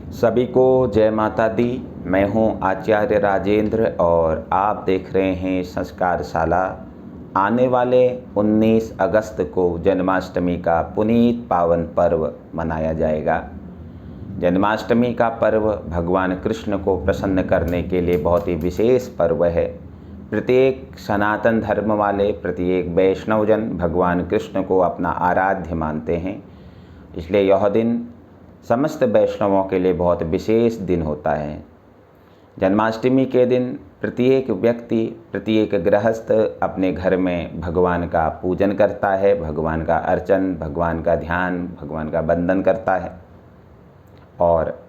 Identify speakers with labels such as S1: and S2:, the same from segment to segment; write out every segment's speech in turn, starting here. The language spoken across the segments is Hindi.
S1: सभी को जय माता दी। मैं हूं आचार्य राजेंद्र और आप देख रहे हैं संस्कारशाला। आने वाले 19 अगस्त को जन्माष्टमी का पुनीत पावन पर्व मनाया जाएगा। जन्माष्टमी का पर्व भगवान कृष्ण को प्रसन्न करने के लिए बहुत ही विशेष पर्व है। प्रत्येक सनातन धर्म वाले, प्रत्येक वैष्णवजन भगवान कृष्ण को अपना आराध्य मानते हैं। इसलिए यह दिन समस्त वैष्णवों के लिए बहुत विशेष दिन होता है। जन्माष्टमी के दिन प्रत्येक व्यक्ति, प्रत्येक गृहस्थ अपने घर में भगवान का पूजन करता है, भगवान का अर्चन, भगवान का ध्यान, भगवान का वंदन करता है। और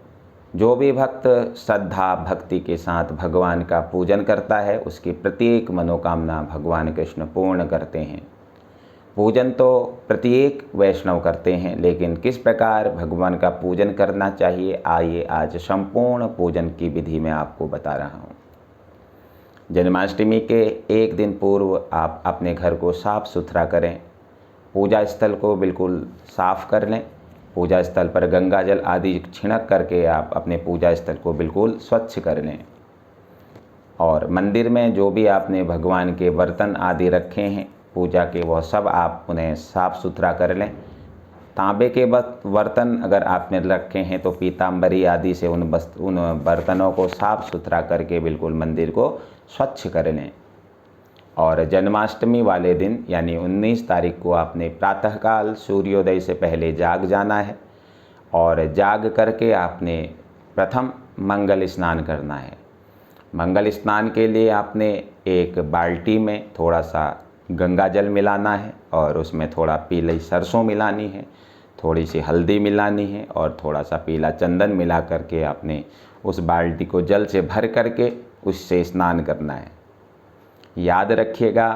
S1: जो भी भक्त श्रद्धा भक्ति के साथ भगवान का पूजन करता है, उसकी प्रत्येक मनोकामना भगवान कृष्ण पूर्ण करते हैं। पूजन तो प्रत्येक वैष्णव करते हैं, लेकिन किस प्रकार भगवान का पूजन करना चाहिए, आइए आज संपूर्ण पूजन की विधि में आपको बता रहा हूँ। जन्माष्टमी के एक दिन पूर्व आप अपने घर को साफ सुथरा करें, पूजा स्थल को बिल्कुल साफ कर लें। पूजा स्थल पर गंगा जल आदि छिड़क करके आप अपने पूजा स्थल को बिल्कुल स्वच्छ कर लें। और मंदिर में जो भी आपने भगवान के बर्तन आदि रखे हैं पूजा के, वह सब आप उन्हें साफ़ सुथरा कर लें। तांबे के बर्तन अगर आपने रखे हैं तो पीताम्बरी आदि से उन बर्तनों को साफ़ सुथरा करके बिल्कुल मंदिर को स्वच्छ कर लें। और जन्माष्टमी वाले दिन यानी 19 तारीख को आपने प्रातःकाल सूर्योदय से पहले जाग जाना है। और जाग करके आपने प्रथम मंगल स्नान करना है। मंगल स्नान के लिए आपने एक बाल्टी में थोड़ा सा गंगा जल मिलाना है और उसमें थोड़ा पीली सरसों मिलानी है, थोड़ी सी हल्दी मिलानी है और थोड़ा सा पीला चंदन मिला करके आपने उस बाल्टी को जल से भर करके उससे स्नान करना है। याद रखिएगा,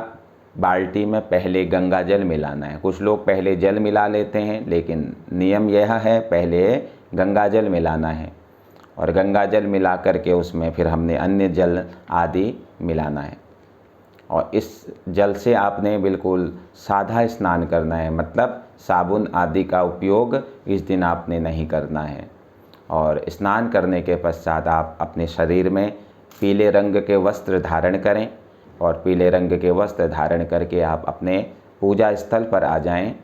S1: बाल्टी में पहले गंगा जल मिलाना है। कुछ लोग पहले जल मिला लेते हैं, लेकिन नियम यह है पहले गंगा जल मिलाना है और गंगा जल मिला करके उसमें फिर हमने अन्य जल आदि मिलाना है। और इस जल से आपने बिल्कुल सादा स्नान करना है, मतलब साबुन आदि का उपयोग इस दिन आपने नहीं करना है। और स्नान करने के पश्चात आप अपने शरीर में पीले रंग के वस्त्र धारण करें और पीले रंग के वस्त्र धारण करके आप अपने पूजा स्थल पर आ जाएं।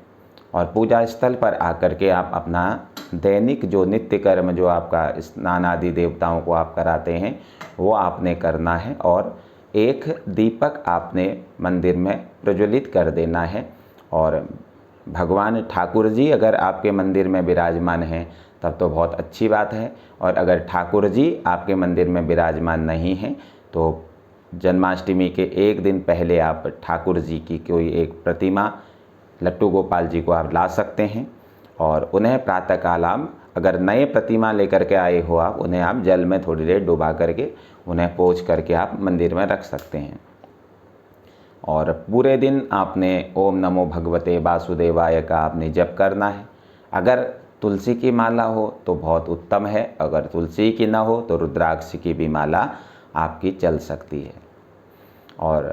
S1: और पूजा स्थल पर आकर के आप अपना दैनिक जो नित्य कर्म जो आपका स्नान आदि देवताओं को आप कराते हैं वो आपने करना है। और एक दीपक आपने मंदिर में प्रज्वलित कर देना है। और भगवान ठाकुर जी अगर आपके मंदिर में विराजमान हैं तब तो बहुत अच्छी बात है। और अगर ठाकुर जी आपके मंदिर में विराजमान नहीं हैं तो जन्माष्टमी के एक दिन पहले आप ठाकुर जी की कोई एक प्रतिमा, लट्टू गोपाल जी को आप ला सकते हैं और उन्हें प्रातःकाल आप अगर नए प्रतिमा लेकर के आए हो आप उन्हें आप जल में थोड़ी देर डुबा करके उन्हें पोंछ करके आप मंदिर में रख सकते हैं। और पूरे दिन आपने ओम नमो भगवते वासुदेवाय का आपने जप करना है। अगर तुलसी की माला हो तो बहुत उत्तम है, अगर तुलसी की ना हो तो रुद्राक्ष की भी माला आपकी चल सकती है। और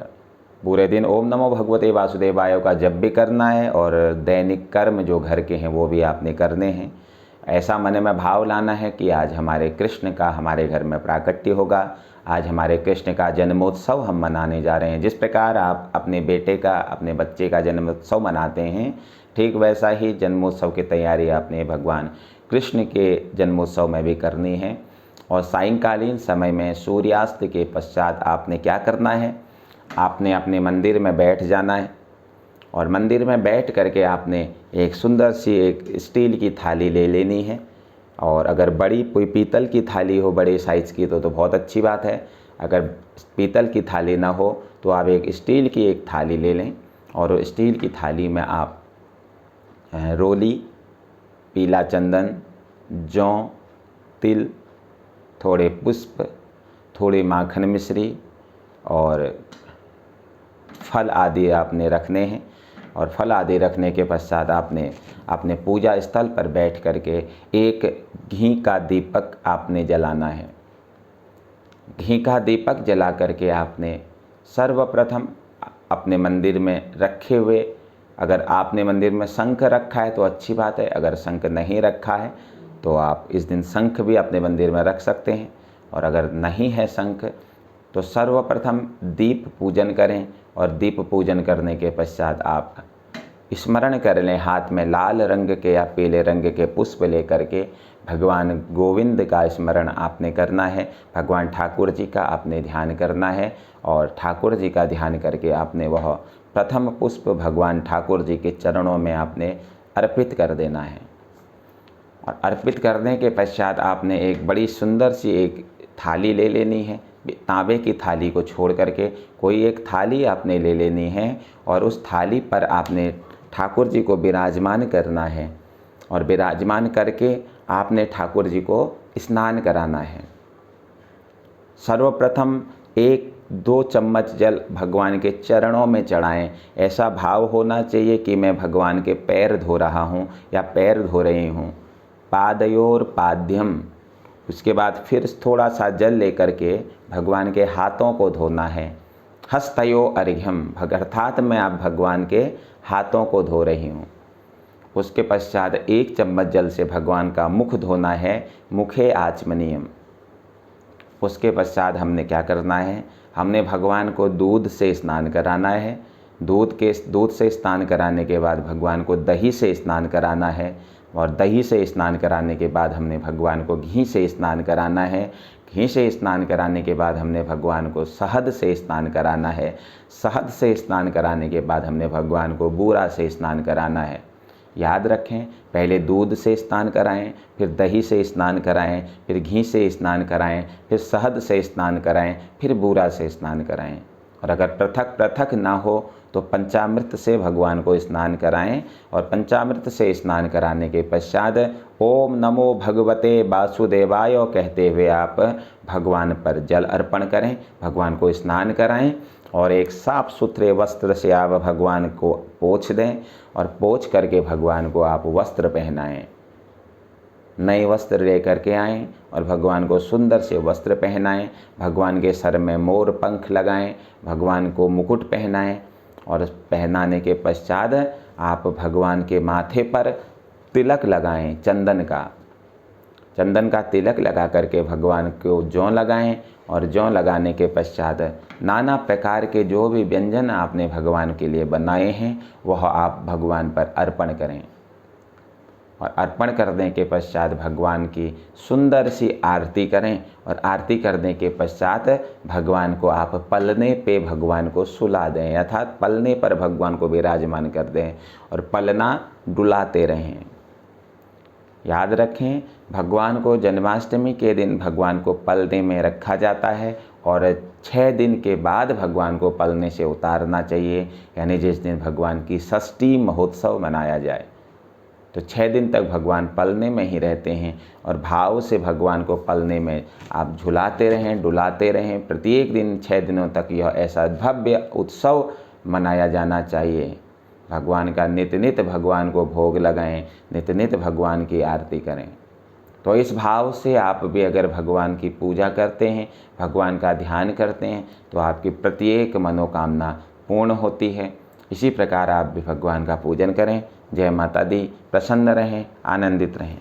S1: पूरे दिन ओम नमो भगवते वासुदेवाय का जप भी करना है और दैनिक कर्म जो घर के हैं वो भी आपने करने हैं। ऐसा मन में भाव लाना है कि आज हमारे कृष्ण का हमारे घर में प्राकट्य होगा, आज हमारे कृष्ण का जन्मोत्सव हम मनाने जा रहे हैं। जिस प्रकार आप अपने बेटे का, अपने बच्चे का जन्मोत्सव मनाते हैं, ठीक वैसा ही जन्मोत्सव की तैयारी आपने भगवान कृष्ण के जन्मोत्सव में भी करनी है। और सायंकालीन समय में सूर्यास्त के पश्चात आपने क्या करना है, आपने अपने मंदिर में बैठ जाना है। और मंदिर में बैठ करके आपने एक सुंदर सी एक स्टील की थाली ले लेनी है। और अगर बड़ी कोई पीतल की थाली हो बड़े साइज़ की तो बहुत अच्छी बात है। अगर पीतल की थाली ना हो तो आप एक स्टील की एक थाली ले लें और स्टील की थाली में आप रोली, पीला चंदन, जौ, तिल, थोड़े पुष्प, थोड़ी माखन मिश्री और फल आदि आपने रखने हैं। और फल आदि रखने के पश्चात आपने अपने पूजा स्थल पर बैठ करके एक घी का दीपक आपने जलाना है। घी का दीपक जला करके आपने सर्वप्रथम अपने मंदिर में रखे हुए, अगर आपने मंदिर में शंख रखा है तो अच्छी बात है, अगर शंख नहीं रखा है तो आप इस दिन शंख भी अपने मंदिर में रख सकते हैं। और अगर नहीं है शंख तो सर्वप्रथम दीप पूजन करें, और दीप पूजन करने के पश्चात आप स्मरण कर लें, हाथ में लाल रंग के या पीले रंग के पुष्प लेकर के भगवान गोविंद का स्मरण आपने करना है, भगवान ठाकुर जी का आपने ध्यान करना है। और ठाकुर जी का ध्यान करके आपने वह प्रथम पुष्प भगवान ठाकुर जी के चरणों में आपने अर्पित कर देना है। और अर्पित करने के पश्चात आपने एक बड़ी सुंदर सी एक थाली ले लेनी है। तांबे की थाली को छोड़ करके कोई एक थाली आपने ले लेनी है, और उस थाली पर आपने ठाकुर जी को विराजमान करना है, और विराजमान करके आपने ठाकुर जी को स्नान कराना है। सर्वप्रथम 1-2 चम्मच जल भगवान के चरणों में चढ़ाएं। ऐसा भाव होना चाहिए कि मैं भगवान के पैर धो रहा हूँ या पैर धो रही हूँ। पादयोर पाद्यम, उसके बाद फिर थोड़ा सा जल लेकर के भगवान के हाथों को धोना है। हस्तयो अर्घ्यम, अर्थात मैं आप भगवान के हाथों को धो रही हूँ। उसके पश्चात 1 चम्मच जल से भगवान का मुख धोना है, मुखे आचमनीयम। उसके पश्चात हमने क्या करना है, हमने भगवान को दूध से स्नान कराना है। दूध से स्नान कराने के बाद भगवान को दही से स्नान कराना है, और दही से स्नान कराने के बाद हमने भगवान को घी से स्नान कराना है। घी से स्नान कराने के बाद हमने भगवान को शहद से स्नान कराना है। शहद से स्नान कराने के बाद हमने भगवान को बूरा से स्नान कराना है। याद रखें, पहले दूध से स्नान कराएं, फिर दही से स्नान कराएं, फिर घी से स्नान कराएं, फिर शहद से स्नान कराएं, फिर बूरा से स्नान कराएं। और अगर पृथक पृथक ना हो तो पंचामृत से भगवान को स्नान कराएं, और पंचामृत से स्नान कराने के पश्चात ओम नमो भगवते वासुदेवाय कहते हुए आप भगवान पर जल अर्पण करें, भगवान को स्नान कराएं, और एक साफ सुथरे वस्त्र से आप भगवान को पोंछ दें, और पोंछ करके भगवान को आप वस्त्र पहनाएं। नए वस्त्र लेकर के आएँ और भगवान को सुंदर से वस्त्र पहनाएं। भगवान के सर में मोर पंख लगाएं, भगवान को मुकुट पहनाएं, और पहनाने के पश्चात आप भगवान के माथे पर तिलक लगाएं, चंदन का तिलक लगा करके भगवान को जौ लगाएं, और जौ लगाने के पश्चात नाना प्रकार के जो भी व्यंजन आपने भगवान के लिए बनाए हैं वह आप भगवान पर अर्पण करें। और अर्पण करने के पश्चात भगवान की सुंदर सी आरती करें, और आरती करने के पश्चात भगवान को आप पलने पे भगवान को सुला दें, अर्थात पलने पर भगवान को विराजमान कर दें, और पलना डुलाते रहें। याद रखें, भगवान को जन्माष्टमी के दिन भगवान को पलने में रखा जाता है, और 6 दिन के बाद भगवान को पलने से उतारना चाहिए, यानी जिस दिन भगवान की षष्ठी महोत्सव मनाया जाए। तो 6 दिन तक भगवान पलने में ही रहते हैं, और भाव से भगवान को पलने में आप झुलाते रहें, डुलाते रहें। प्रत्येक दिन 6 दिनों तक यह ऐसा भव्य उत्सव मनाया जाना चाहिए। भगवान का नित नित भगवान को भोग लगाएं, नित नित भगवान की आरती करें। तो इस भाव से आप भी अगर भगवान की पूजा करते हैं, भगवान का ध्यान करते हैं, तो आपकी प्रत्येक मनोकामना पूर्ण होती है। इसी प्रकार आप भी भगवान का पूजन करें। जय माता दी। प्रसन्न रहें, आनंदित रहें।